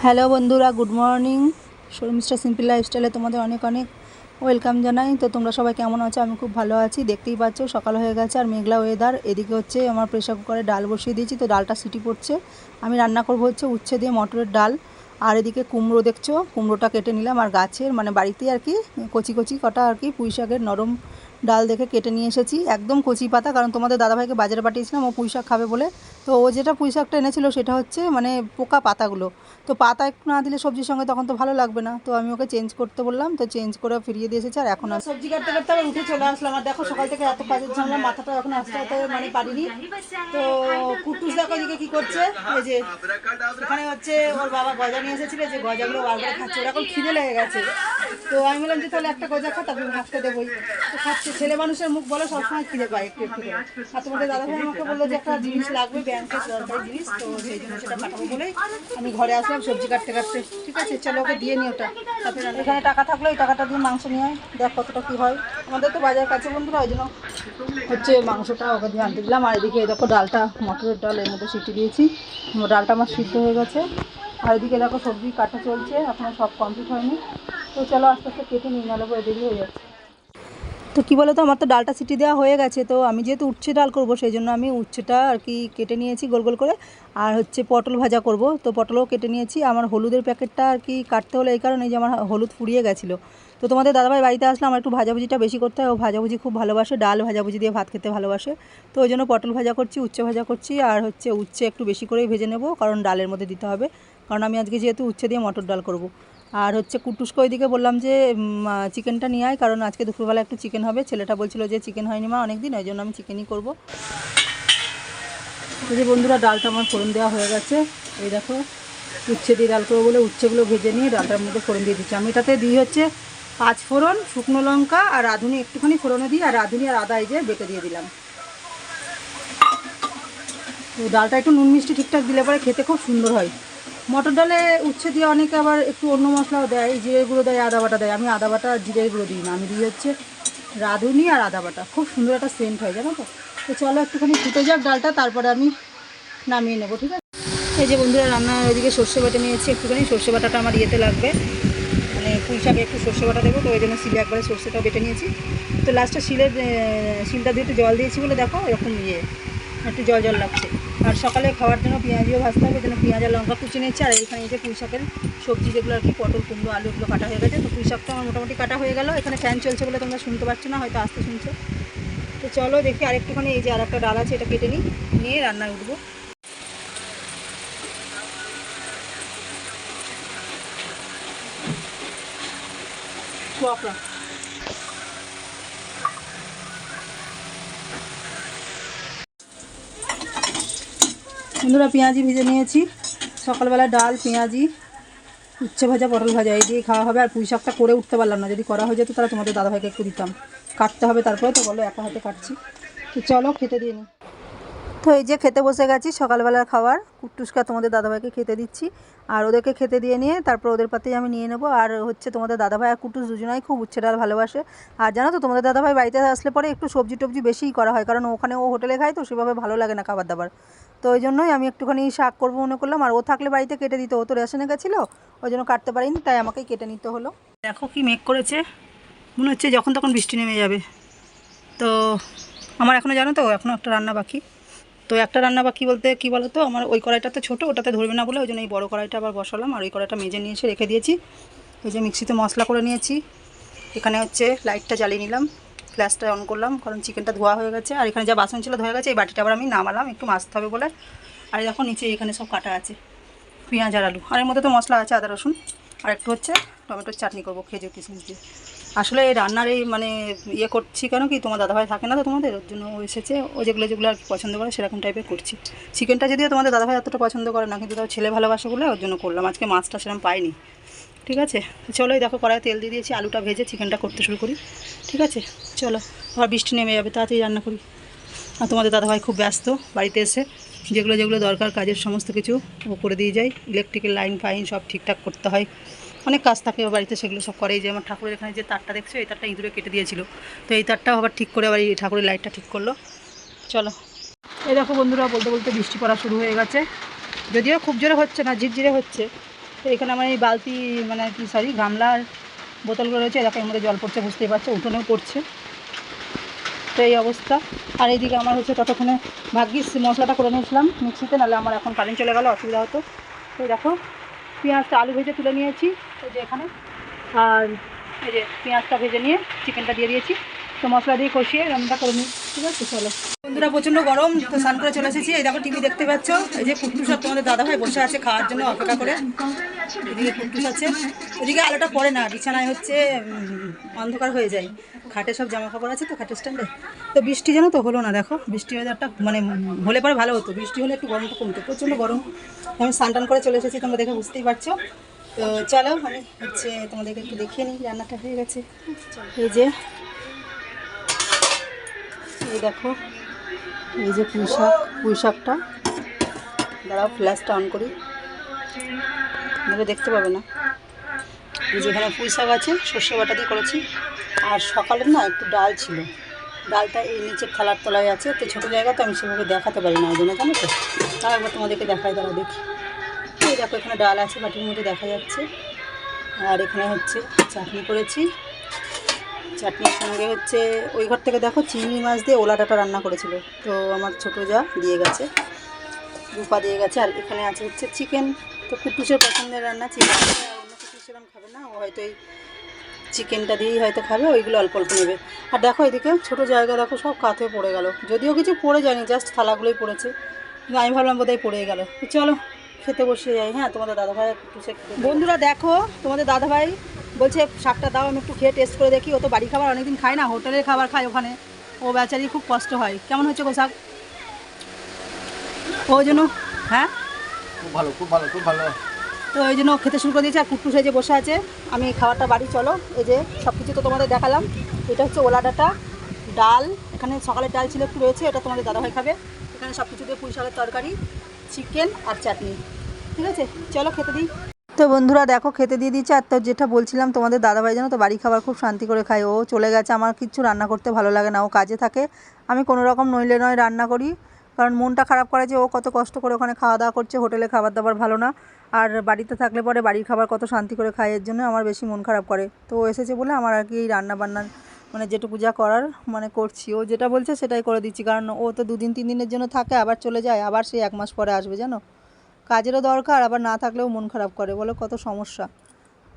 Hello বন্ধুরা, good morning. Sharmistha simple লাইফস্টাইলে তোমাদের অনেক অনেক ওয়েলকাম জানাই। তো তোমরা সবাই কেমন আছো? আমি খুব ভালো আছি। দেখতেই পাচ্ছ সকাল হয়ে গেছে আর মেঘলা ওয়েদার। এদিকে হচ্ছে আমার প্রেসার কুকারে ডাল বসিয়ে দিয়েছি, তো ডালটা সিটি পড়ছে। আমি রান্না করবো হচ্ছে উচ্ছে দিয়ে মটরের ডাল। আর এদিকে কুমড়ো দেখছো, কুমড়োটা কেটে নিলাম। আর গাছের মানে বাড়িতেই আর কি কচি কচি কটা আর কি পুঁই শাকের নরম ডাল দেখে কেটে নিয়ে এসেছি, একদম কচি পাতা। কারণ তোমাদের দাদাভাইকে বাজারে পাঠিয়েছিলাম ও পুঁই শাক খাবে বলে। তো ও যেটা পুঁই শাকটা এনেছিল সেটা হচ্ছে মানে পোকা পাতাগুলো। তো পাতা একটু না দিলে সবজির সঙ্গে তখন তো ভালো লাগবে না। তো আমি ওকে চেঞ্জ করতে বললাম, তো চেঞ্জ করে ফিরিয়ে দিয়ে এসেছে। আর এখন সবজি কাটতে কাটতে আবার উঠে চলে আসলাম। আর দেখো সকাল থেকে এত কাজের ঝামেলা, মাথাটা এখন আস্তে আস্তে মানে পারিনি। তো কুটুস দেখো এদিকে কি করছে, এই যে এখানে হচ্ছে ওর বাবা গজা নিয়ে এসেছিল, যে গজাগুলো বার করে খাচ্ছে। ওর এখন খিদে লেগে গেছে। তো আমি বললাম যে তাহলে একটা গজা খা, তারপরে ভাতটা দেবোই। তো খাচ্ছে। ছেলে মানুষের মুখ বলে সবসময় খিদে পায় একটু একটু করে। আর তোমাদের দাদাভাই আমাকে বললো যে একটা জিনিস লাগবে, ব্যাংকের দরকারি জিনিস, তো সেই জন্য সেটা পাঠাবো বলেই আমি ঘরে আসলাম সবজি কাটতে কাটতে। ঠিক আছে, চলো ওকে দিয়ে নি ওটা। তারপরে এখানে টাকা থাকলে এই টাকাটা দিয়ে মাংস নিয়ে হয়, দেখ কতটা কী হয়। আমাদের তো বাজার কাছে বন্ধুরা, ওই জন্য হচ্ছে মাংসটা ওকে দিয়ে আনতে দিলাম। আর এদিকে দেখো ডালটা, মটরের ডাল, এর মধ্যে সিটি দিয়েছি। ডালটা আমার সিদ্ধ হয়ে গেছে। আর এদিকে দেখো সবজি কাটা চলছে, এখনও সব কমপ্লিট হয়নি। তো চলো আস্তে আস্তে কেটে নিয়ে নাহলে পরে দেরি হয়ে যাচ্ছে। তো কী বলো তো, আমার তো ডালটা সিটি দেওয়া হয়ে গেছে। তো আমি যেহেতু উচ্ছে ডাল করব সেই জন্য আমি উচ্ছেটা আর কি কেটে নিয়েছি গোল গোল করে। আর হচ্ছে পটল ভাজা করব, তো পটলও কেটে নিয়েছি। আমার হলুদের প্যাকেটটা আর কি কাটতে হলো এই কারণে যে আমার হলুদ ফুরিয়ে গেছিলো। তো তোমাদের দাদাভাই বাড়িতে আসলে আমার একটু ভাজাভুজিটা বেশি করতে হয়। ও ভাজাভুজি খুব ভালোবাসে, ডাল ভাজাভুজি দিয়ে ভাত খেতে ভালোবাসে। তো ওই জন্য পটল ভাজা করছি, উচ্ছে ভাজা করছি। আর হচ্ছে উচ্ছে একটু বেশি করেই ভেজে নেব, কারণ ডালের মধ্যে দিতে হবে। কারণ আমি আজকে যেহেতু উচ্ছে দিয়ে মটর ডাল করব। আর হচ্ছে কুটুসকে ওইদিকে বললাম যে চিকেনটা নিয়ে আয়, কারণ আজকে দুপুরবেলা একটু চিকেন হবে। ছেলেটা বলছিল যে চিকেন হয়নি মা অনেক দিন, ওই জন্য আমি চিকেনই করবো। এই যে বন্ধুরা, ডালটা আমার ফোড়ন দেওয়া হয়ে গেছে। এই দেখো উচ্ছে দিয়ে ডাল করবো বলে উচ্ছেগুলো ভেজে নিয়ে ডালটার মধ্যে ফোড়ন দিয়ে দিচ্ছি। আমি এটাতে দিই হচ্ছে 5 ফোড়ন, শুকনো লঙ্কা আর রাঁধুনি একটুখানি ফোড়নে দিই, আর রাঁধুনি আর আদা এই যে বেটে দিয়ে দিলাম। তো ডালটা একটু নুন মিষ্টি ঠিকঠাক দিলে পরে খেতে খুব সুন্দর হয়। মটর ডালে উচ্ছে দিয়ে অনেকে আবার একটু অন্য মশলাও দেয়, জিরে গুঁড়ো দেয়, আদা বাটা দেয়। আমি আদা বাটা আর জিরে গুঁড়ো দিই না, আমি দিই হচ্ছে রাঁধুনি আর আদা বাটা। খুব সুন্দর একটা সেন্ট হয়, জানো তো। তো চলো একটুখানি ফুটে যাক ডালটা, তারপরে আমি নামিয়ে নেবো। ঠিক আছে, এই যে বন্ধুরা রান্নার ওইদিকে সর্ষে বাটা নিয়েছি একটুখানি। সর্ষে বাটাটা আমার ইয়েতে লাগবে, মানে পুঁই শাকে একটু সর্ষে বাটা দেবো, তো ওই জন্য শিলে একবারে সর্ষেটাও বেটে নিয়েছি। তো লাস্টে শিলটা দিয়ে একটু জল দিয়েছি বলে দেখো এরকম একটু জল জল লাগছে। আর সকালে খাওয়ার জন্য পেঁয়াজিও ভাজতে হবে, যেন পেঁয়াজ আর লঙ্কা কুচি নিয়েছি। আর এখানে এই যে পুঁই শাকের সবজি যেগুলো আর কি পটল, কুমড়ো, আলু, এগুলো কাটা হয়ে গেছে। তো পুঁই শাকটা আমার মোটামুটি কাটা হয়ে গেল। এখানে ফ্যান চলছে বলে তোমরা শুনতে পাচ্ছ না, হয়তো আস্তে শুনছো। তো চলো দেখি আরেকটুখানি, এই যে আর একটা ডাল আছে এটা কেটে নিয়ে রান্নায় উঠবো। বন্ধুরা পেঁয়াজি ভেজে নিয়েছি। সকালবেলা ডাল, পেঁয়াজি, উচ্ছে ভাজা, পটল ভাজা এই দিয়ে খাওয়া হবে। আর পুঁই শাকটা করে উঠতে পারলাম না, যদি করা হয়ে যেত তাহলে তোমাদের দাদাভাইকে একটু দিতাম। কাটতে হবে তারপরে, তো বলো একা হাতে কাটছি। তো চলো খেতে দিয়ে নিই। তো এই যে খেতে বসে গেছি, সকালবেলার খাবার কুট্টুসকা তোমাদের দাদাভাইকে খেতে দিচ্ছি। আর ওদেরকে খেতে দিয়ে নিয়ে তারপর ওদের পাতেই আমি নিয়ে নেবো। আর হচ্ছে তোমাদের দাদাভাই আর কুট্টুস দুজনাই খুব উচ্ছে ডাল ভালোবাসে। আর জানো তো তোমাদের দাদাভাই বাড়িতে আসলে পরে একটু সবজি টবজি বেশিই করা হয়, কারণ ওখানে ও হোটেলে খায়, তো সেভাবে ভালো লাগে না খাবার দাবার। তো ওই জন্যই আমি একটুখানি শাক করবো মনে করলাম। আর ও থাকলে বাড়িতে কেটে দিত, ও তো রেশনে গেছিলো, ওই জন্য কাটতে পারিনি, তাই আমাকেই কেটে নিতে হলো। দেখো কি মেঘ করেছে, মনে হচ্ছে যখন তখন বৃষ্টি নেমে যাবে। তো আমার এখনও জানো তো এখনও একটা রান্না বাকি। তো একটা রান্না বাকি বলতে কী বলো তো, আমার ওই কড়াইটা তো ছোটো, ওটাতে ধরবে না বলে ওই জন্য এই বড়ো কড়াইটা আবার বসালাম। আর ওই কড়াইটা মেজে নিয়ে এসে রেখে দিয়েছি। এই যে মিক্সিতে মশলা করে নিয়েছি। এখানে হচ্ছে লাইটটা জ্বালিয়ে নিলাম, গ্যাসটা অন করলাম, কারণ চিকেনটা ধোয়া হয়ে গেছে। আর এখানে যা বাসন ছিল ধোয়া গেছে, এই বাটিটা আবার আমি নামালাম একটু মাজতে হবে বলে। আর দেখো নিচে এখানে সব কাটা আছে পেঁয়াজ আর আলু। আর এর মধ্যে তো মশলা আছে আদা রসুন। আর একটু হচ্ছে টমেটোর চাটনি করবো খেজুর কিশমিশ দিয়ে। আসলে এই রান্নার এই মানে ইয়ে করছি কেন কি, তোমার দাদাভাই থাকে না তো তোমাদের, ওর জন্য ও এসেছে। ও যেগুলো যেগুলো আর কি পছন্দ করে সেরকম টাইপের করছি। চিকেনটা যদিও তোমাদের দাদাভাই এতটা পছন্দ করে না, কিন্তু তাও ছেলে ভালোবাসে বলে ওর জন্য করলাম। আজকে মাছটা সেরকম পাইনি। ঠিক আছে, চলো এই দেখো কড়াইয়ে তেল দিয়ে দিয়েছি, আলুটা ভেজে চিকেনটা করতে শুরু করি। ঠিক আছে চলো, আবার বৃষ্টি নেমে যাবে, তাড়াতাড়ি রান্না করি। আর তোমাদের দাদাভাই খুব ব্যস্ত, বাড়িতে এসে যেগুলো যেগুলো দরকার কাজের সমস্ত কিছু ও করে দিয়ে যায়। ইলেকট্রিকের লাইন ফাইন সব ঠিকঠাক করতে হয়, অনেক কাজ থাকে ও বাড়িতে, সেগুলো সব করে। যে আমার ঠাকুরের এখানে যে তারটা দেখছো, এই তারটা ইঁদুরে কেটে দিয়েছিল, তো এই তারটাও আবার ঠিক করে আবার এই ঠাকুরের লাইটটা ঠিক করলো। চলো এই দেখো বন্ধুরা, বলতে বলতে বৃষ্টি পড়া শুরু হয়ে গেছে। যদিও খুব জোরে হচ্ছে না, ঝিরঝিরে হচ্ছে। তো এখানে আমার এই বালতি মানে কি সরি গামলার বোতলগুলো রয়েছে, দেখো এর মধ্যে জল পড়ছে, বুঝতেই পারছো, উঠোনেও পড়ছে। তো এই অবস্থা। আর এইদিকে আমার হচ্ছে ততক্ষণে ভাগ্যিস মশলাটা করে নিয়েছিলাম মিক্সিতে, নাহলে আমার এখন কারেন্ট চলে গেলে অসুবিধা হতো। তো দেখো পেঁয়াজটা আলু ভেজে তুলে নিয়েছি এই যে এখানে, আর এই যে পেঁয়াজটা ভেজে নিয়ে চিকেনটা দিয়ে দিয়েছি। তো মশলা দিয়ে কষিয়ে রান্নাটা করে নিই, ঠিক আছে। চলো বন্ধুরা, প্রচণ্ড গরম, তো স্নান করে চলে এসেছি। এই দেখো টিভি দেখতে পাচ্ছ, এই যে কুট্টু সব তোমাদের দাদাভাই বসে আছে খাওয়ার জন্য অপেক্ষা করে। এদিকে কুট্টুস আছে, ওদিকে আলোটা পড়ে না, বিছানায় হচ্ছে অন্ধকার হয়ে যায়। খাটে সব জামা কাপড় আছে তো খাটের স্ট্যান্ডে। তো বৃষ্টি জানো তো হলো না, দেখো বৃষ্টি ওয়েদারটা মানে হলে পরে ভালো হতো, বৃষ্টি হলে একটু গরমটা কমতো। প্রচণ্ড গরম। আমি স্নান টান করে চলে এসেছি, তোমরা দেখে বুঝতেই পারছো। তো চলো আমি হচ্ছে তোমাদেরকে একটু দেখিয়ে নিই, রান্নাটা হয়ে গেছে। এই যে এই দেখো, এই যে পুঁই শাকটা, দাঁড়াও ফ্ল্যাশটা অন করি, তোমরা দেখতে পাবে না। এই যেখানে পুঁই শাক আছে, সর্ষে বাটা দিয়ে করেছি। আর সকালে না একটু ডাল ছিল, ডালটা এই নিচের থালার তলায় আছে, তো ছোটো জায়গা তো আমি সেভাবে দেখাতে পারি না, ওই জন্য জানো তো। তাও একবার তোমাদেরকে দেখাই, দাঁড়া দেখি। এই দেখো এখানে ডাল আছে, বাটির মধ্যে দেখা যাচ্ছে। আর এখানে হচ্ছে চাটনি করেছি, চাটনির সঙ্গে হচ্ছে ওই ঘর থেকে দেখো চিংড়ি মাছ দিয়ে ওলা ডাঁটা রান্না করেছিল, তো আমার ছোটো যা দিয়ে গেছে, রূপা দিয়ে গেছে। আর এখানে আছে হচ্ছে চিকেন, তো কুট্টুসের পছন্দের রান্না চিকেন, অন্য কিছু সেরকম খাবে না ও, হয়তো এই চিকেনটা দিয়েই হয়তো খাবে, ওইগুলো অল্প অল্প নেবে। আর দেখো এদিকে ছোটো জায়গা দেখো সব কাঁথে পড়ে গেল, যদিও কিছু পড়ে যায়নি, জাস্ট থালাগুলোই পড়েছে, কিন্তু আমি ভাবলাম বোধহয় পড়ে গেল। চলো খেতে বসে যাই। হ্যাঁ তোমাদের দাদাভাই কুট্টুসে বন্ধুরা দেখো, তোমাদের দাদাভাই বলছে শাকটা দাও, আমি একটু খেয়ে টেস্ট করে দেখি। ও তো বাড়ি খাবার অনেকদিন খায় না, হোটেলের খাবার খায় ওখানে, ও বেচারি খুব কষ্ট হয়। কেমন হচ্ছে গো শাক? ওই জন্য হ্যাঁ খুব ভালো, খুব ভালো, খুব ভালো। তো ওই জন্য খেতে শুরু করে দিয়েছে। আর কুট্টুস এই যে বসে আছে, আমি খাবারটা বাড়ি চলো। এই যে সব কিছু তো তোমাদের দেখালাম, এটা হচ্ছে ওলা ডাঁটা, ডাল, এখানে সকালের ডাল ছিল একটু রয়েছে, এটা তোমাদের দাদাভাই খাবে। এখানে সব কিছু দিয়ে পুঁই শাকের তরকারি, চিকেন আর চাটনি, ঠিক আছে। চলো খেতে দিই। তো বন্ধুরা দেখো খেতে দিয়ে দিচ্ছে। আর তো যেটা বলছিলাম, তোমাদের দাদাভাই জানো তো বাড়ি খাবার খুব শান্তি করে খায়, ও চলে গেছে, আমার কিচ্ছু রান্না করতে ভালো লাগে না, ও কাজে থাকে, আমি কোনো রকম নইলে নয় রান্না করি, কারণ মনটা খারাপ করে যে ও কত কষ্ট করে ওখানে খাওয়া দাওয়া করছে, হোটেলে খাবার দাবার ভালো না। আর বাড়িতে থাকলে পরে বাড়ির খাবার কত শান্তি করে খায়, এর জন্য আমার বেশি মন খারাপ করে। তো ও এসেছে বলে আমার আর কি এই রান্না বান্নার মানে যেটুকু যা করার মানে করছি, ও যেটা বলছে সেটাই করে দিচ্ছি, কারণ ও তো 2-3 দিনের জন্য থাকে, আবার চলে যায়, আবার সেই 1 মাস পরে আসবে জানো। কাজেরও দরকার, আবার না থাকলেও মন খারাপ করে, বলো কত সমস্যা।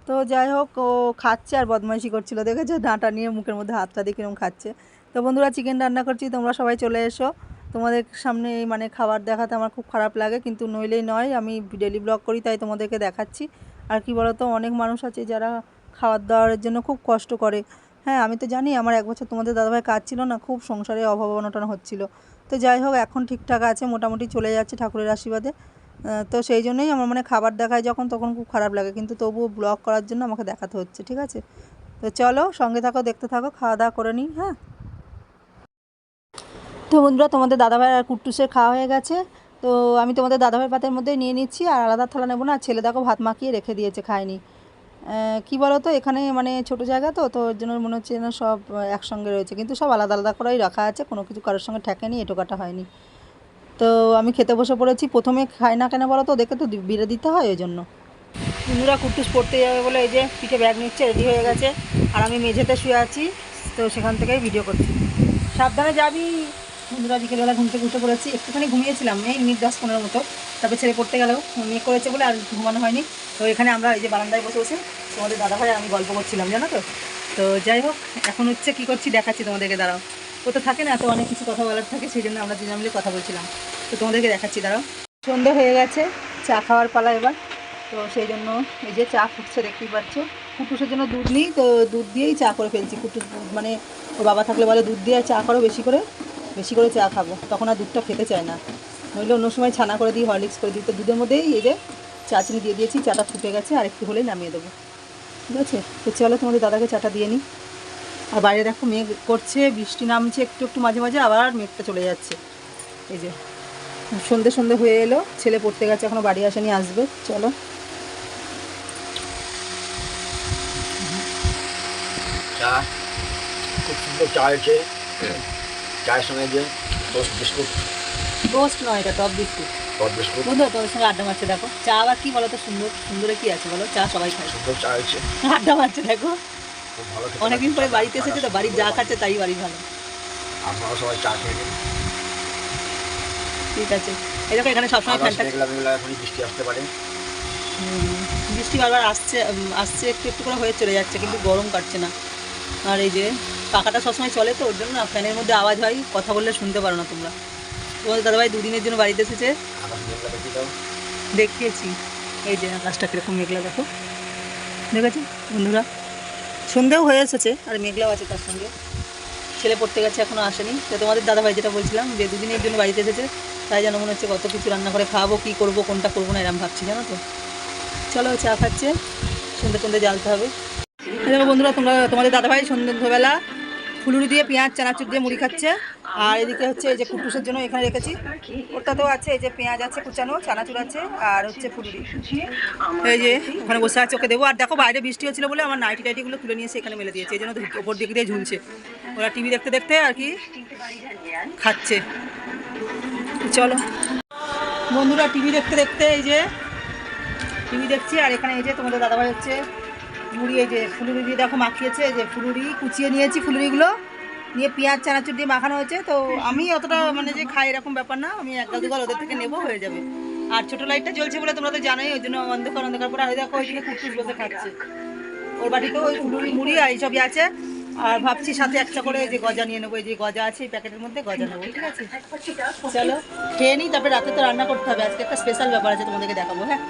তো যাই হোক, ও খাচ্ছে আর বদমাইশি করছিল, দেখেছো ডাঁটা নিয়ে মুখের মধ্যে হাতটা দিয়ে কিরম খাচ্ছে। তো বন্ধুরা চিকেন রান্না করছি, তোমরা সবাই চলে এসো, তোমাদের সামনে মানে খাবার দেখাতে আমার খুব খারাপ লাগে, কিন্তু নইলেই নয়, আমি ডেলি ব্লগ করি তাই তোমাদেরকে দেখাচ্ছি। আর কি বলো তো, অনেক মানুষ আছে যারা খাবার দাবারের জন্য খুব কষ্ট করে। হ্যাঁ আমি তো জানি, আমার 1 বছর তোমাদের দাদাভাই কাজ ছিল না, খুব সংসারে অভাব অনটন হচ্ছিলো। তো যাই হোক এখন ঠিকঠাক আছে, মোটামুটি চলে যাচ্ছে ঠাকুরের আশীর্বাদে। তো সেই জন্যই আমার মানে খাবার দেখায় যখন, তখন খুব খারাপ লাগে, কিন্তু তবুও ব্লগ করার জন্য আমাকে দেখাতে হচ্ছে, ঠিক আছে। তো চলো সঙ্গে থাকো, দেখতে থাকো, খাওয়া দাওয়া করে নিই। হ্যাঁ তো বন্ধুরা তোমাদের দাদাভাই আর কুট্টুসের খাওয়া হয়ে গেছে, তো আমি তোমাদের দাদাভাই পাতের মধ্যেই নিয়ে নিচ্ছি, আর আলাদা থালা নেবো না। ছেলে দেখো ভাত মাখিয়ে রেখে দিয়েছে, খায়নি। কি বলো তো, এখানে মানে ছোটো জায়গা তো, তো ওর জন্য মনে হচ্ছে না সব একসঙ্গে রয়েছে, কিন্তু সব আলাদা আলাদা করেই রাখা আছে, কোনো কিছু কারোর সঙ্গে ঠেকেনি, এঁটো কাটা হয়নি। তো আমি খেতে বসে পড়েছি, প্রথমে খাই না কেন বলো তো, দেখে তো বিরে দিতে হয়, ওই জন্য। বন্ধুরা কুট্টুস পড়তে যাবে বলে এই যে পিঠে ব্যাগ নিচ্ছে, রেডি হয়ে গেছে, আর আমি মেঝেতে শুয়ে আছি, তো সেখান থেকেই ভিডিও করছি। সাবধানে যাবি। বন্ধুরা বিকেলবেলা ঘুম থেকে উঠে পড়েছি, একটুখানি ঘুমিয়েছিলাম, এই মিনিট 10-15 মতো, তারপর ছেলে পড়তে গেলেও মেয়ে করেছে বলে আর ঘুমানো হয়নি। তো এখানে আমরা এই যে বারান্দায় বসে বসে তোমাদের দাদাভাই আমি গল্প করছিলাম জানো তো। তো যাই হোক এখন হচ্ছে কী করছি দেখাচ্ছি তোমাদেরকে, দাঁড়াও। ও তো থাকে না, তো অনেক কিছু কথা বলার থাকে, সেই জন্য আমরা দুজন মিলে কথা বলছিলাম, তো তোমাদেরকে দেখাচ্ছি, দাঁড়াও। সন্ধে হয়ে গেছে, চা খাওয়ার পালা এবার। তো সেই জন্য এই যে চা ফুটছে, দেখতেই পাচ্ছ। কুটুসের জন্য দুধ নিই, তো দুধ দিয়েই চা করে ফেলছি। কুটুস মানে ওর বাবা থাকলে বলে দুধ দিয়ে চা করো, বেশি করে চা খাবো, তখন আর দুধটা খেতে চায় না, নইলে অন্য সময় ছানা করে দিই, হরলিক্স করে দিই। তো দুধের মধ্যেই এই যে চা চিনি দিয়ে দিয়েছি, চাটা ফুটে গেছে, আর একটু হলেই নামিয়ে দেবো, ঠিক আছে। তো চলো তোমাদের দাদাকে চাটা দিয়ে নিই। আর বাইরে দেখো মেঘ করছে, বৃষ্টি নামছে একটু একটু মাঝে মাঝে, আবার মেঘটা চলে যাচ্ছে। এই যে সন্ধে হয়ে এলো, ছেলে পড়তে গেছে, এখনও বাড়ি আসেনি, আসবে। চলো চা খুব সুন্দর চা হয়েছে, চায়ের সঙ্গে যে টোস্ট বিস্কুট, টোস্ট নয়, এটা টপ বিস্কুট। টক বিস্কুট। বন্ধুরা তোমাদের সঙ্গে আড্ডা মারছে দেখো, চা আবার কি বলো তো, সুন্দরে কি আছে বলো, চা সবাই খায়, সুন্দর চা হয়েছে, আড্ডা মারছে দেখো। খুব ভালো খেতে অনেকদিন লাগছে। পরে বাড়িতে এসেছে তো, বাড়ির যা খাচ্ছে তাই বাড়ি ভালো। আপনারা সবাই চা খেয়ে নিন। ঠিক আছে, এই দেখো এখানে সবসময় আকাশ ফ্যানটা, মেঘলা মেঘলা, এখনই বৃষ্টি আসতে পারে। বৃষ্টি বারবার আসছে আসছে, একটু একটু করে হয়ে চলে যাচ্ছে, কিন্তু গরম কাটছে না। আর এই যে পাখাটা সবসময় চলে তো, ওর জন্য না ফ্যানের মধ্যে আওয়াজ হয়, কথা বললে শুনতে পারো না তোমরা। তোমাদের দাদাভাই দুদিনের জন্য বাড়িতে এসেছে, আকাশ মেঘলা দেখি দাও। দেখিয়েছি। এই যে আকাশটা কীরকম মেঘলা দেখো, দেখেছি বন্ধুরা, সন্ধেও হয়ে এসেছে আর মেঘলাও আছে তার সঙ্গে। ছেলে পড়তে গেছে, এখনও আসেনি। তো তোমাদের দাদাভাই যেটা বলছিলাম, যে দুদিনের জন্য বাড়িতে এসেছে, তাই যেন মনে হচ্ছে কত কিছু রান্না করে খাওয়াবো, কী করবো কোনটা করবো না এরকম ভাবছি, জানো তো। চলো চা খাচ্ছে, সন্ধ্যে জ্বালতে হবে। দেখো বন্ধুরা, তোমাদের দাদাভাই সন্ধ্যেবেলা ফুলুরি দিয়ে পেঁয়াজ চানাচুর দিয়ে মুড়ি খাচ্ছে। আর এদিকে হচ্ছে এই যে কুটুসের জন্য এখানে রেখেছি, ওটাতেও আছে এই যে পেঁয়াজ আছে কুচানো, চানাচুর আছে আর হচ্ছে ফুলুরি। এই যে ওখানে বসে আছে, ওকে দেবো। আর দেখো বাইরে বৃষ্টি হচ্ছিলো বলে আমার নাইটি টাইটিগুলো তুলে নিয়ে এসে এখানে মেলে দিয়েছে, এই জন্য ওপর দিক দিয়ে ঝুলছে। ওরা টিভি দেখতে দেখতে আর কি খাচ্ছে। চলো বন্ধুরা, টিভি দেখতে দেখতে এই যে টিভি দেখছি, আর এখানে এই যে তোমাদের দাদাভাই হচ্ছে মুড়ি, এই যে ফুলুরি দিয়ে দেখো মাখিয়েছে, এই যে ফুলুরি কুচিয়ে নিয়েছি, ফুলুরিগুলো নিয়ে পেঁয়াজ চানাচুর দিয়ে মাখানো হয়েছে। তো আমি অতটা মানে যে খাই এরকম ব্যাপার না, আমি একটা দুগাল ওদের থেকে নেবো, হয়ে যাবে। আর ছোটো লাইটটা জ্বলছে বলে তোমরা তো জানোই, ওই জন্য অন্ধকার পরে আর দেখো ওইদিকে কুটুস বসে খাচ্ছে, ওর বাড়িতেও ওই ফুলুরি মুড়ি আর এইসবই আছে। আর ভাবছি সাথে একটা করে এই যে গজা নিয়ে নেবো, এই যে গজা আছে এই প্যাকেটের মধ্যে, গজা নেবো। ঠিক আছে, চলো খেয়ে নিই, তারপরে রাতে তো রান্না করতে হবে, আজকে একটা স্পেশাল ব্যাপার আছে, তোমাদেরকে দেখাবো। হ্যাঁ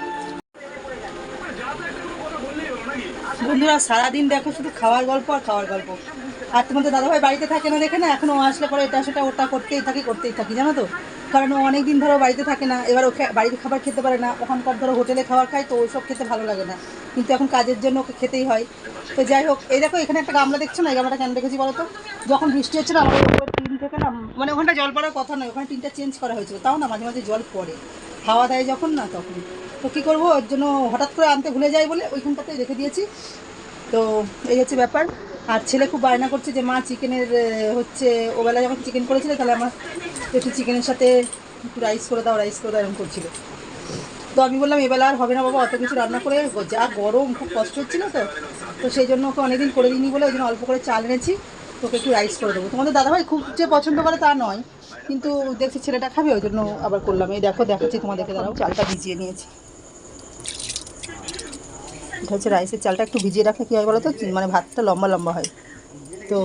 বন্ধুরা, সারাদিন দেখো শুধু খাওয়ার গল্প আর খাওয়ার গল্প। আর তোমাদের দাদাভাই বাড়িতে থাকে না দেখে না, এখনও আসলে পরে এটা সেটা ওটা করতেই থাকি জানো তো। কারণ ও অনেক দিন ধরো বাড়িতে থাকে না, এবার ওকে বাড়ির খাবার খেতে পারে না, ওখানকার ধরো হোটেলে খাবার খায়, তো ওইসব খেতে ভালো লাগে না, কিন্তু এখন কাজের জন্য ওকে খেতেই হয়। তো যাই হোক, এই দেখো এখানে একটা গামলা দেখছো না, এই গামলাটা কেন দেখেছি বলো তো, যখন বৃষ্টি হচ্ছে না আমাদের উপরে টিন থেকে না, মানে ওখানটা জল পড়ার কথা নয়, ওখানে টিনটা চেঞ্জ করা হয়েছিল, তাও না মাঝে মাঝে জল পড়ে, হাওয়া দেয় যখন না তখন। তো কী করবো, ওর জন্য হঠাৎ করে আনতে ভুলে যাই বলে ওইখানটাতে রেখে দিয়েছি। তো এই হচ্ছে ব্যাপার। আর ছেলে খুব বায়না করছে যে মা চিকেনের হচ্ছে, ওবেলা যখন চিকেন করেছিল তাহলে আমার একটু চিকেনের সাথে একটু রাইস করে দাও এরকম করছিল। তো আমি বললাম এবেলা আর হবে না বাবা, অত কিছু রান্না করে, যা গরম, খুব কষ্ট হচ্ছিলো তো। তো সেই জন্য ওকে অনেকদিন করে দিইনি বলে ওই জন্য অল্প করে চাল এনেছি, তোকে একটু রাইস করে দেবো। তোমাদের দাদাভাই খুব যে পছন্দ করে তা নয়, কিন্তু দেখছি ছেলেটা খাবে, ওই জন্য আবার করলাম। এই দেখো দেখাচ্ছি তোমাদেরকে, দাঁড়াও, চালটা ভিজিয়ে নিয়েছি। এটা হচ্ছে রাইসের চালটা, একটু ভিজিয়ে রাখলে কী হয় বলো তো, মানে ভাতটা লম্বা লম্বা হয়। তো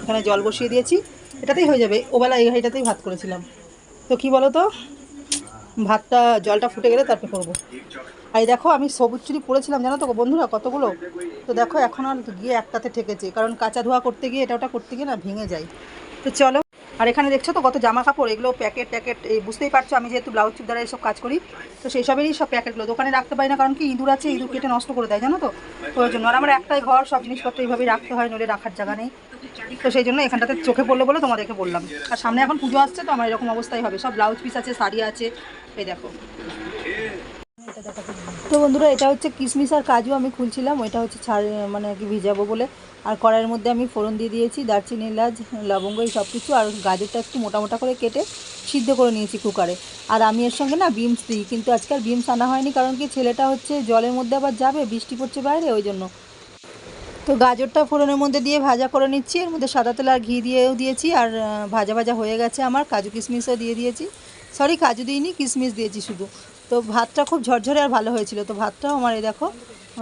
এখানে জল বসিয়ে দিয়েছি, এটাতেই হয়ে যাবে, ওবেলা এই হাঁড়িটাতেই ভাত করেছিলাম। তো কি বলো তো, ভাতটা জলটা ফুটে গেলে তারপরে করবো। আর দেখো আমি সবুজ চুরি পরেছিলাম জানো তো বন্ধুরা কতগুলো, তো দেখো এখন আর গিয়ে একটাতে ঠেকেছে, কারণ কাঁচা ধোয়া করতে গিয়ে এটা ওটা করতে গিয়ে না ভেঙে যায়। তো চলো, আর এখানে দেখছো তো কত জামা কাপড়, এগুলো প্যাকেট, এই বুঝতেই পারছো আমি যেহেতু ব্লাউজ চুড়িদার এইসব কাজ করি, তো সেই সবেরই সব প্যাকেটগুলো দোকানে রাখতে পারি না, কারণ কি ইঁদুর আছে, ইঁদুর কেটে নষ্ট করে দেয় জানো তো, ওই জন্য। আর আমার একটাই ঘর, সব জিনিসপত্র এইভাবেই রাখতে হয়, নইলে রাখার জায়গা নেই। তো সেই জন্য এখানটাতে চোখে পড়লো বলে তোমাদেরকে বললাম। আর সামনে এখন পুজো আসছে, তো আমার এরকম অবস্থাই হবে, সব ব্লাউজ পিস আছে, শাড়ি আছে, এই দেখো। তো বন্ধুরা, এটা হচ্ছে কিশমিশ আর কাজু আমি খুলছিলাম, ওইটা হচ্ছে মানে আর কি ভিজাবো বলে। আর কড়াইয়ের মধ্যে আমি ফোড়ন দিয়ে দিয়েছি, দারচিনি, এলাচ, লবঙ্গ, এই সব কিছু। আর গাজরটা একটু মোটা করে কেটে সিদ্ধ করে নিয়েছি কুকারে। আর আমি এর সঙ্গে না বিনস দিই, কিন্তু আজকে আর বিনস আনা হয়নি, কারণ কি ছেলেটা হচ্ছে জলের মধ্যে আবার যাবে, বৃষ্টি পড়ছে বাইরে, ওই জন্য। তো গাজরটা ফোড়নের মধ্যে দিয়ে ভাজা করে নিচ্ছি, এর মধ্যে সাদা তেল আর ঘি দিয়েও দিয়েছি। আর ভাজা হয়ে গেছে আমার, কাজু কিশমিশও দিয়ে দিয়েছি, সরি কাজু দিইনি, কিশমিশ দিয়েছি শুধু। তো ভাতটা খুব ঝরঝরে আর ভালো হয়েছিল। তো ভাতটাও আমার এই দেখো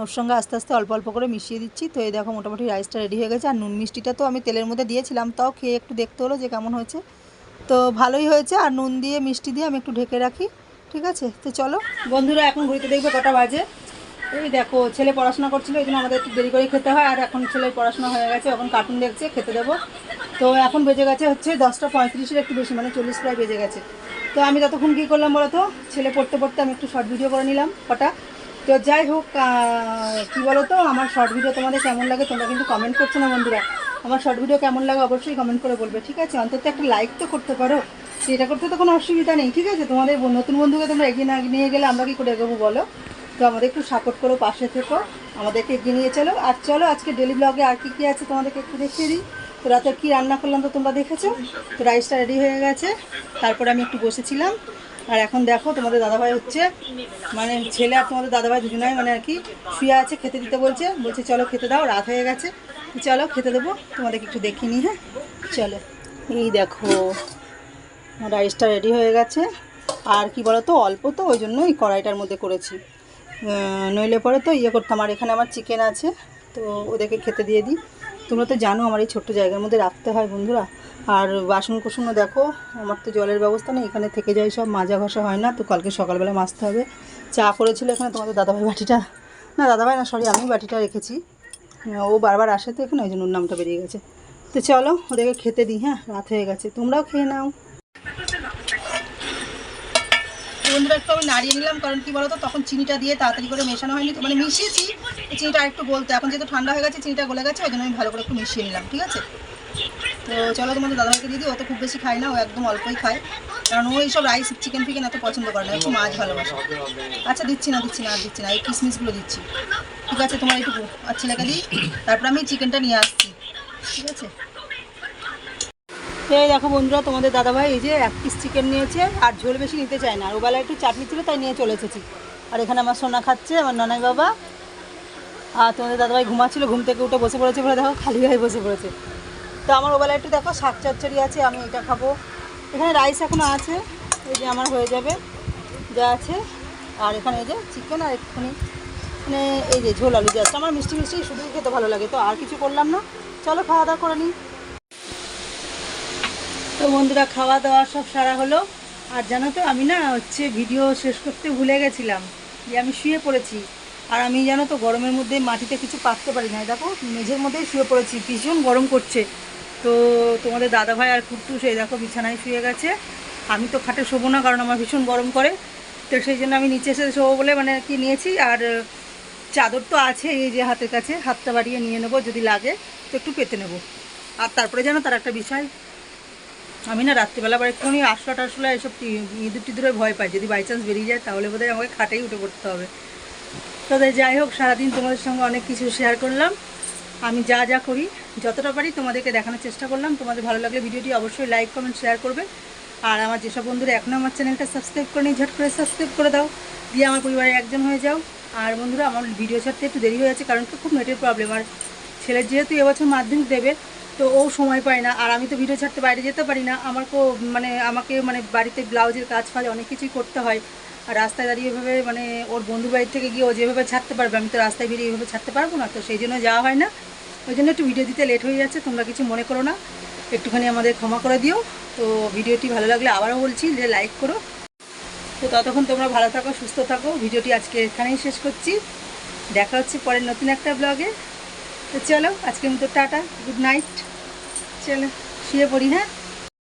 ওর সঙ্গে আস্তে আস্তে অল্প করে মিশিয়ে দিচ্ছি। তো এই দেখো মোটামুটি রাইসটা রেডি হয়ে গেছে। আর নুন মিষ্টিটা তো আমি তেলের মধ্যে দিয়েছিলাম, তাও খেয়ে একটু দেখতে হলো যে কেমন হয়েছে। তো ভালোই হয়েছে। আর নুন দিয়ে মিষ্টি দিয়ে আমি একটু ঢেকে রাখি, ঠিক আছে। তো চলো বন্ধুরা, এখন ঘুরতে দেখবে কটা বাজে। এই দেখো ছেলে পড়াশোনা করছিল, এই জন্য আমাদের একটু দেরি করে খেতে হয়। আর এখন ছেলের পড়াশোনা হয়ে গেছে, এখন কার্টুন দেখছে, খেতে দেবো। তো এখন বেজে গেছে হচ্ছে 10:35-এর একটু বেশি, মানে 40 প্রায় বেজে গেছে। তো আমি ততক্ষণ কী করলাম বলো তো, ছেলে পড়তে আমি একটু শর্ট ভিডিও করে নিলাম কটা। তো যাই হোক, কী বলো তো, আমার শর্ট ভিডিও তোমাদের কেমন লাগে, তোমরা কিন্তু কমেন্ট করছো না বন্ধুরা। আমার শর্ট ভিডিও কেমন লাগে অবশ্যই কমেন্ট করে বলবে, ঠিক আছে। অন্তত একটা লাইক তো করতে পারো, সেটা করতে তো কোনো অসুবিধা নেই, ঠিক আছে। তোমাদের নতুন বন্ধুকে তোমরা এগিয়ে না নিয়ে গেলে আমরা কী করে এগোবো বলো। তো আমাদের একটু সাপোর্ট করো, পাশে থেকো, আমাদেরকে এগিয়ে নিয়ে চলো। আর চলো আজকে ডেলি ব্লগে আর কী আছে তোমাদেরকে একটু দেখিয়ে দিই। তো রাতে কী রান্না করলাম তো তোমরা দেখেছো। তো রাইসটা রেডি হয়ে গেছে, তারপরে আমি একটু বসেছিলাম। আর এখন দেখো তোমাদের দাদাভাই হচ্ছে মানে ছেলে আর তোমাদের দাদাভাই দুজনাই মানে আর কি শুয়ে আছে, খেতে দিতে বলছে চলো খেতে দাও, রাত হয়ে গেছে, চলো খেতে দেবো, তোমাদেরকে একটু দেখিয়ে নিই। হ্যাঁ চলো, এই দেখো রাইসটা রেডি হয়ে গেছে। আর কি বলো তো, অল্প তো ওই জন্য এই কড়াইটার মধ্যে করেছি, নইলে পরে তো ইয়ে করতাম। আর এখানে আমার চিকেন আছে, তো ওদেরকে খেতে দিয়ে দিই। তোমরা তো জানো আমার এই ছোট্ট জায়গার মধ্যে রাখতে হয় বন্ধুরা। আর বাসন কুসনও দেখো, আমার তো জলের ব্যবস্থা নেই, এখানে থেকে যায় সব, মাজা ঘষা হয় না, তো কালকে সকালবেলা মাজতে হবে। চা করেছিল এখানে তোমাদের দাদাভাই বাটিটা, না দাদাভাই না সরি, আমি বাটিটা রেখেছি, ও বারবার আসে তো এখানে, ওই জন্য ওর নামটা বেরিয়ে গেছে। তো চলো ওদেরকে খেতে দিই। হ্যাঁ রাত হয়ে গেছে, তোমরাও খেয়ে নাও। বন্ধুরা একটু আমি নাড়িয়ে নিলাম, কারণ কি বলতো তখন চিনিটা দিয়ে তাড়াতাড়ি করে মেশানো হয়নি, তো মানে মিশিয়েছি, চিনিটা একটু বলতে, এখন যেহেতু ঠান্ডা হয়ে গেছে চিনিটা গলে গেছে, ওই জন্য আমি ভালো করে একটু মিশিয়ে নিলাম। ঠিক আছে, তো চলো তোমাদের দাদাভাইকে দিয়ে দিই, ও তো খুব বেশি খায় না, ও একদম অল্পই খায়, কারণ ও এইসব রাইস চিকেন ফিকেন এত পছন্দ করে না, একটু মাছ ভালোবাসে। আচ্ছা দিচ্ছি না আর দিচ্ছি না, এই কিশমিশগুলো দিচ্ছি। ঠিক আছে তোমার এইটুকু আর ছেলেকে দিই, তারপর আমি চিকেনটা নিয়ে আসছি। ঠিক আছে, এই দেখো বন্ধুরা তোমাদের দাদাভাই এই যে 1 পিস চিকেন নিয়েছে, আর ঝোল বেশি নিতে চায় না, আর ওবেলা একটু চাটনি ছিল তাই নিয়ে চলে এসেছি। আর এখানে আমার সোনা খাচ্ছে, আমার নানাই বাবা, আর তোমাদের দাদাভাই ঘুমাচ্ছিল, ঘুম থেকে উঠে বসে পড়েছে, বলে দেখো খালি গায়ে বসে পড়েছে। তো আমার ওবেলা একটু দেখো শাক চচ্চড়ি আছে, আমি এটা খাবো। এখানে রাইস এখনও আছে, এই যে আমার হয়ে যাবে যা আছে। আর এখানে এই যে চিকেন আর একটুখানি মানে এই যে ঝোল আলু জাস্ট, আমার মিষ্টি মিষ্টি শুধুই খেতে ভালো লাগে, তো আর কিছু করলাম না। চলো খাওয়া দাওয়া করে নিই। তো বন্ধুরা খাওয়া দাওয়া সব সারা হলো। আর জানো তো আমি না হচ্ছে ভিডিও শেষ করতে ভুলে গেছিলাম, যে আমি শুয়ে পড়েছি। আর আমি জানো তো গরমের মধ্যে মাটিতে কিছু পাততে পারি না, দেখো মেঝের মধ্যেই শুয়ে পড়েছি, ভীষণ গরম করছে। তো তোমাদের দাদাভাই আর কুট্টুস এই দেখো বিছানায় শুয়ে গেছে, আমি তো খাটে শোবো না, কারণ আমার ভীষণ গরম করে, তো সেই জন্য আমি নিচে এসে শোবো বলে মানে কি নিয়েছি। আর চাদর তো আছে এই যে হাতের কাছে, হাতটা বাড়িয়ে নিয়ে নেবো, যদি লাগে তো একটু পেতে নেবো। আর তারপরে জানো তার একটা বিষয়, আমি না রাত্রিবেলা আবার একটুখানি আসলা এসব ইঁদুর ভয় পাই, যদি বাই চান্স বেরিয়ে যায় তাহলে বোধহয় আমাকে খাটেই উঠে পড়তে হবে। তবে যাই হোক, সারাদিন তোমাদের সঙ্গে অনেক কিছু শেয়ার করলাম, আমি যা যা করি যতটা পারি তোমাদেরকে দেখানোর চেষ্টা করলাম। তোমাদের ভালো লাগলে ভিডিওটি অবশ্যই লাইক কমেন্ট শেয়ার করবে। আর আমার যেসব বন্ধুরা এখনও আমার চ্যানেলটা সাবস্ক্রাইব করে নিই, ঝট করে সাবস্ক্রাইব করে দাও, দিয়ে আমার পরিবারের একজন হয়ে যাও। আর বন্ধুরা আমার ভিডিও ছাড়তে একটু দেরি হয়ে যাচ্ছে, কারণ তো খুব নেটের প্রবলেম, আর ছেলের যেহেতু এবছর মাধ্যমিক দেবে, তো ও সময় পায় না, আর আমি তো ভিডিও ছাড়তে বাইরে যেতে পারি না, আমাকে বাড়িতে ব্লাউজের কাজ ফাজ অনেক কিছুই করতে হয়। আর রাস্তায় দাঁড়িয়ে এভাবে ওর বন্ধুর বাড়ি থেকে গিয়ে ও যেভাবে ছাড়তে পারবে, আমি তো রাস্তায় বেরিয়ে এভাবে ছাড়তে পারবো না, তো সেই জন্য যাওয়া হয় না, ওই জন্য একটু ভিডিও দিতে লেট হয়ে যাচ্ছে, তোমরা কিছু মনে করো না, একটুখানি আমাদের ক্ষমা করে দিও। তো ভিডিওটি ভালো লাগলে আবারও বলছি যে লাইক করো। তো ততক্ষণ তোমরা ভালো থাকো, সুস্থ থাকো, ভিডিওটি আজকে এখানেই শেষ করছি, দেখা হচ্ছে পরের নতুন একটা ব্লগে। তো চলো আজকের মতো টাটা, গুড নাইট, চলো শুয়ে পড়ি। হ্যাঁ।